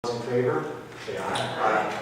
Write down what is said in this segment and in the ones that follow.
Those in favor, say aye. Aye.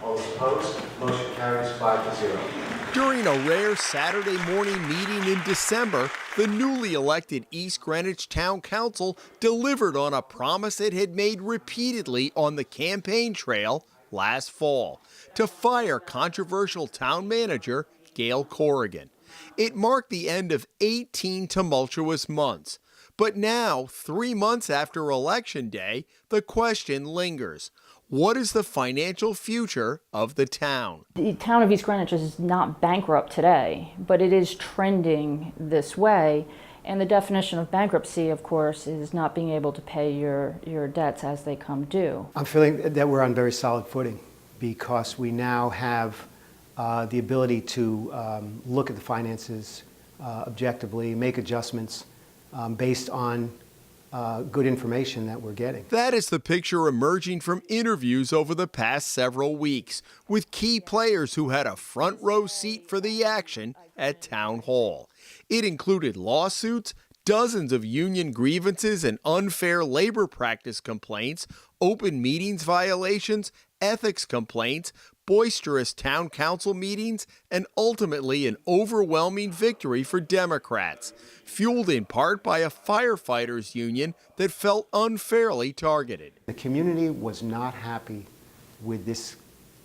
All those opposed, motion carries 5-0. During a rare Saturday morning meeting in December, the newly elected East Greenwich Town Council delivered on a promise it had made repeatedly on the campaign trail last fall to fire controversial town manager Gail Corrigan. It marked the end of 18 tumultuous months. But now, 3 months after Election Day, the question lingers. What is the financial future of the town? The town of East Greenwich is not bankrupt today, but it is trending this way. And the definition of bankruptcy, of course, is not being able to pay your debts as they come due. I'm feeling that we're on very solid footing because we now have the ability to look at the finances objectively, make adjustments based on good information that we're getting. That is the picture emerging from interviews over the past several weeks with key players who had a front row seat for the action at Town Hall. It included lawsuits, dozens of union grievances and unfair labor practice complaints, open meetings violations, ethics complaints, boisterous town council meetings, and ultimately an overwhelming victory for Democrats, fueled in part by a firefighters union that felt unfairly targeted. The community was not happy with this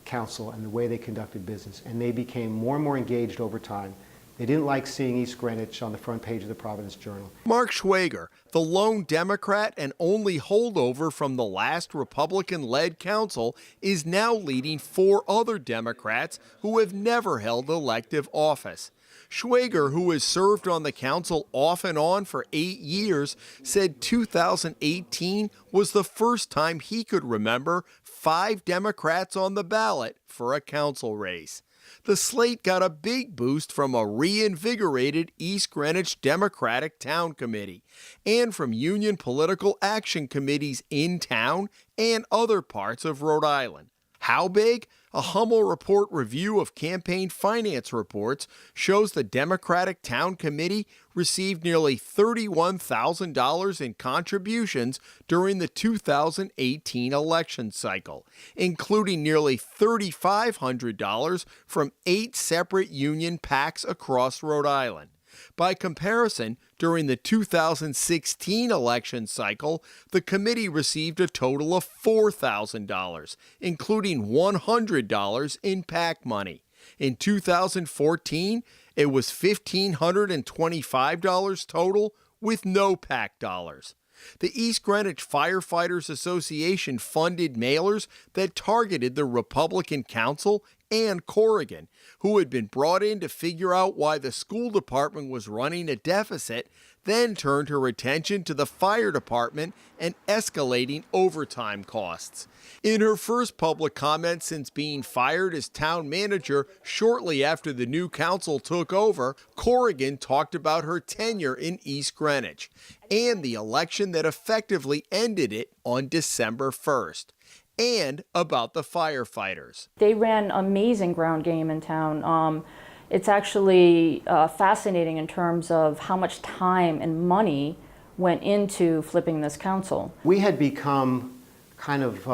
council and the way they conducted business, and they became more and more engaged over time. They didn't like seeing East Greenwich on the front page of the Providence Journal. Mark Schwager, the lone Democrat and only holdover from the last Republican-led council, is now leading 4 other Democrats who have never held elective office. Schwager, who has served on the council off and on for 8 years, said 2018 was the first time he could remember 5 Democrats on the ballot for a council race. The slate got a big boost from a reinvigorated East Greenwich Democratic Town Committee and from union political action committees in town and other parts of Rhode Island. How big? A Hummel Report review of campaign finance reports shows the Democratic Town Committee received nearly $31,000 in contributions during the 2018 election cycle, including nearly $3,500 from 8 separate union PACs across Rhode Island. By comparison, during the 2016 election cycle, the committee received a total of $4,000, including $100 in PAC money. In 2014, it was $1,525 total with no PAC dollars. The East Greenwich Firefighters Association funded mailers that targeted the Republican council and Corrigan, who had been brought in to figure out why the school department was running a deficit, then turned her attention to the fire department and escalating overtime costs. In her first public comment since being fired as town manager shortly after the new council took over, Corrigan talked about her tenure in East Greenwich and the election that effectively ended it on December 1st. And about the firefighters. They ran amazing ground game in town. It's actually fascinating in terms of how much time and money went into flipping this council. We had become kind of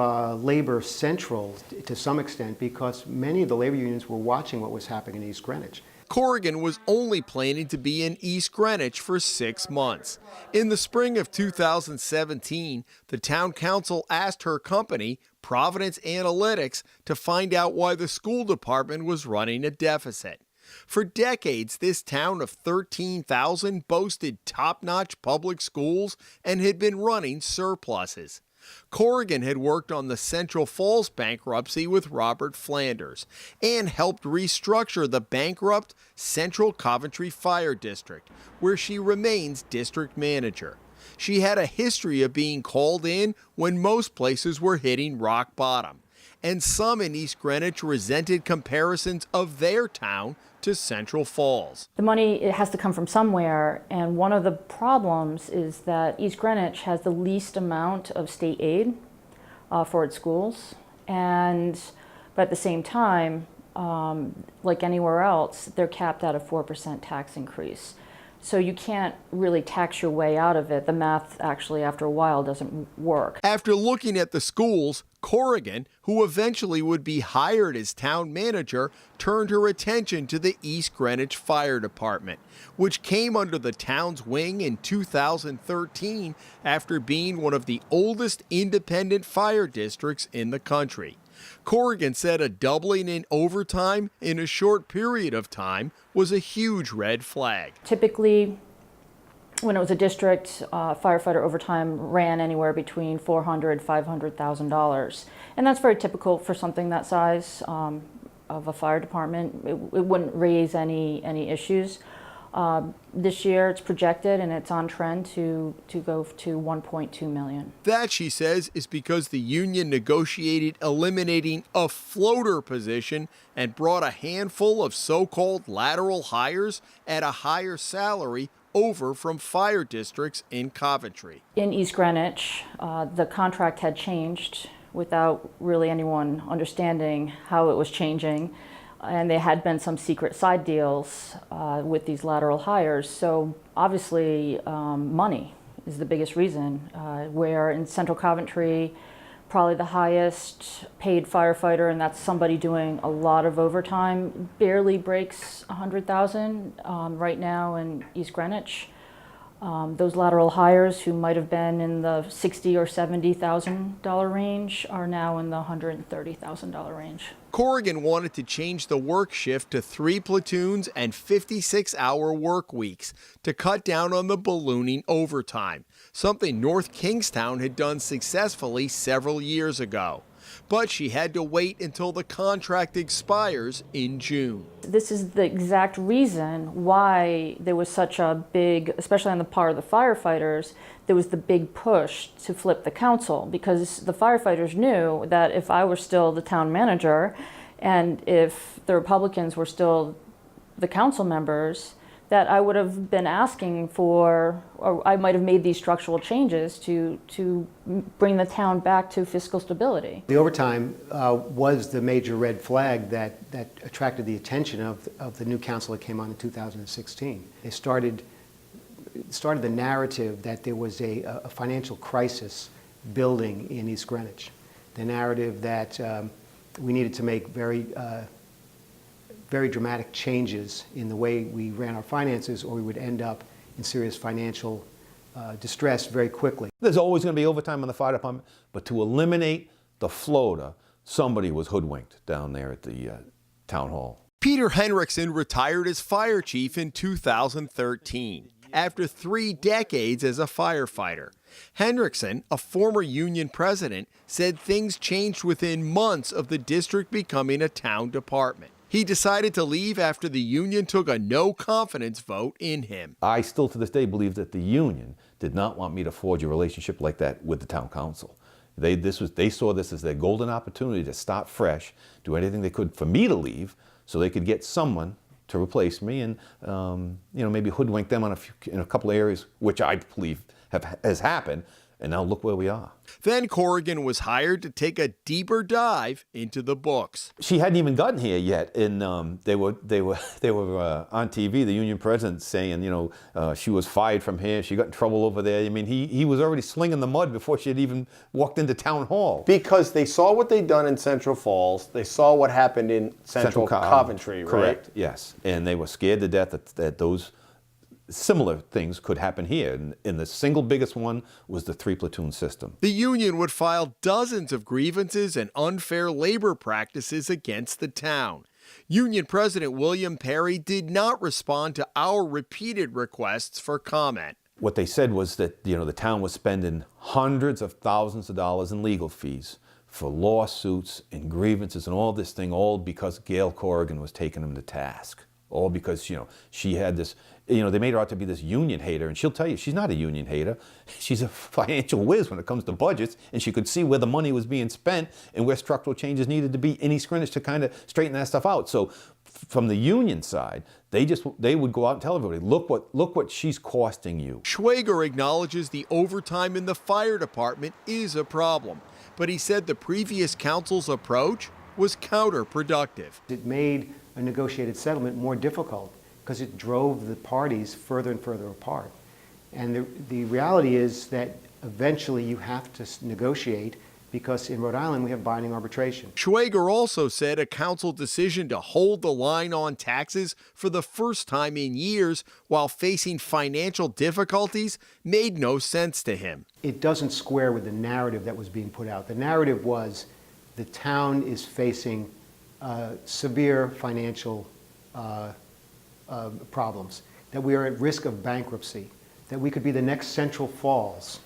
labor central to some extent because many of the labor unions were watching what was happening in East Greenwich. Corrigan was only planning to be in East Greenwich for 6 months. In the spring of 2017, the town council asked her company, Providence Analytics, to find out why the school department was running a deficit. For decades, this town of 13,000 boasted top-notch public schools and had been running surpluses. Corrigan had worked on the Central Falls bankruptcy with Robert Flanders and helped restructure the bankrupt Central Coventry Fire District, where she remains district manager. She had a history of being called in when most places were hitting rock bottom, and some in East Greenwich resented comparisons of their town to Central Falls. The money, it has to come from somewhere, and one of the problems is that East Greenwich has the least amount of state aid for its schools, but at the same time, like anywhere else, they're capped at a 4% tax increase. So you can't really tax your way out of it. The math actually, after a while, doesn't work. After looking at the schools, Corrigan, who eventually would be hired as town manager, turned her attention to the East Greenwich Fire Department, which came under the town's wing in 2013 after being one of the oldest independent fire districts in the country. Corrigan said a doubling in overtime in a short period of time was a huge red flag. Typically, when it was a district, firefighter overtime ran anywhere between $400,000 to $500,000. And that's very typical for something that size of a fire department. It wouldn't raise any issues. This year it's projected and it's on trend to go to 1.2 million. That, she says, is because the union negotiated eliminating a floater position and brought a handful of so-called lateral hires at a higher salary over from fire districts in Coventry. In East Greenwich, the contract had changed without really anyone understanding how it was changing. And there had been some secret side deals with these lateral hires. So obviously money is the biggest reason. Where in Central Coventry, probably the highest paid firefighter, and that's somebody doing a lot of overtime, barely breaks 100,000 right now in East Greenwich. Those lateral hires who might have been in the $60,000 or $70,000 range are now in the $130,000 range. Corrigan wanted to change the work shift to 3 platoons and 56-hour work weeks to cut down on the ballooning overtime, something North Kingstown had done successfully several years ago. But she had to wait until the contract expires in June. This is the exact reason why there was such a big, especially on the part of the firefighters, there was the big push to flip the council, because the firefighters knew that if I were still the town manager and if the Republicans were still the council members, that I would have been asking for, or I might have made these structural changes to bring the town back to fiscal stability. The overtime was the major red flag that attracted the attention of the new council that came on in 2016. They started the narrative that there was a financial crisis building in East Greenwich. The narrative that we needed to make very dramatic changes in the way we ran our finances, or we would end up in serious financial distress very quickly. There's always going to be overtime in the fire department, but to eliminate the floater, somebody was hoodwinked down there at the town hall. Peter Henriksen retired as fire chief in 2013 after 3 decades as a firefighter. Henriksen, a former union president, said things changed within months of the district becoming a town department. He decided to leave after the union took a no-confidence vote in him. I still to this day believe that the union did not want me to forge a relationship like that with the town council. They saw this as their golden opportunity to start fresh, do anything they could for me to leave so they could get someone to replace me and maybe hoodwink them on in a couple of areas, which I believe has happened. And now look where we are. Then Corrigan was hired to take a deeper dive into the books. She hadn't even gotten here yet, and they were on TV. The union president saying, she was fired from here. She got in trouble over there. I mean, he was already slinging the mud before she had even walked into town hall. Because they saw what they'd done in Central Falls. They saw what happened in Central Coventry, right? Correct. Yes, and they were scared to death that those similar things could happen here. And the single biggest one was the 3-platoon system. The union would file dozens of grievances and unfair labor practices against the town. Union President William Perry did not respond to our repeated requests for comment. What they said was that the town was spending hundreds of thousands of dollars in legal fees for lawsuits and grievances and all this thing, all because Gail Corrigan was taking them to task. All because, she had this, they made her out to be this union hater, and she'll tell you she's not a union hater. She's a financial whiz when it comes to budgets, and she could see where the money was being spent and where structural changes needed to be in East Greenwich to kind of straighten that stuff out. So from the union side, they would go out and tell everybody, look what she's costing you. Schwager acknowledges the overtime in the fire department is a problem, but he said the previous council's approach was counterproductive. It made a negotiated settlement more difficult because it drove the parties further and further apart. And the reality is that eventually you have to negotiate, because in Rhode Island we have binding arbitration. Schwager also said a council decision to hold the line on taxes for the first time in years while facing financial difficulties made no sense to him. It doesn't square with the narrative that was being put out. The narrative was the town is facing severe financial problems, that we are at risk of bankruptcy, that we could be the next Central Falls,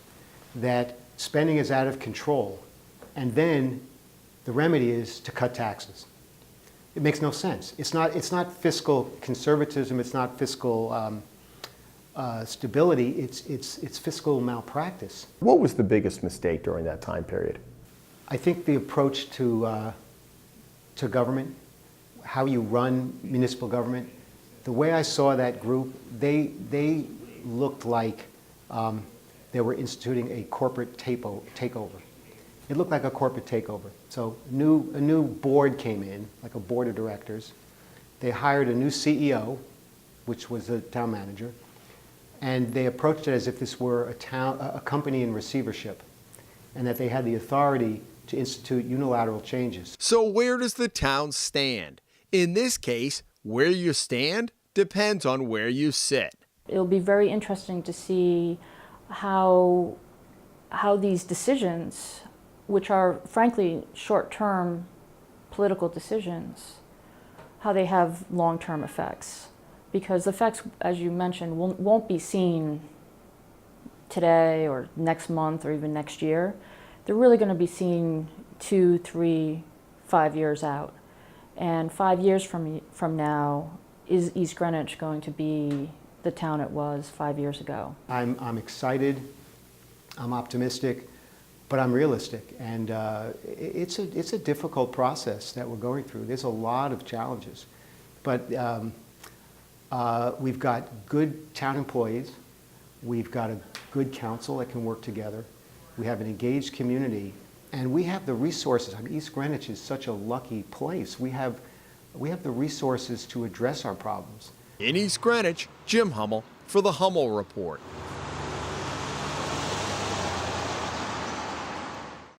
that spending is out of control, and then the remedy is to cut taxes. It makes no sense. It's not fiscal conservatism, it's not fiscal stability, it's fiscal malpractice. What was the biggest mistake during that time period? I think the approach to government, how you run municipal government, the way I saw that group, they looked like they were instituting a corporate takeover. It looked like a corporate takeover. So a new board came in, like a board of directors. They hired a new CEO, which was the town manager, and they approached it as if this were a company in receivership, and that they had the authority to institute unilateral changes. So where does the town stand? In this case, where you stand depends on where you sit. It'll be very interesting to see how these decisions, which are frankly short-term political decisions, how they have long-term effects. Because the effects, as you mentioned, won't be seen today or next month or even next year. They're really going to be seen 2, 3, 5 years out. And 5 years from now, is East Greenwich going to be the town it was 5 years ago? I'm excited, I'm optimistic, but I'm realistic. And it's a difficult process that we're going through. There's a lot of challenges. But we've got good town employees. We've got a good council that can work together. We have an engaged community, and we have the resources. I mean, East Greenwich is such a lucky place. We have the resources to address our problems. In East Greenwich, Jim Hummel for the Hummel Report.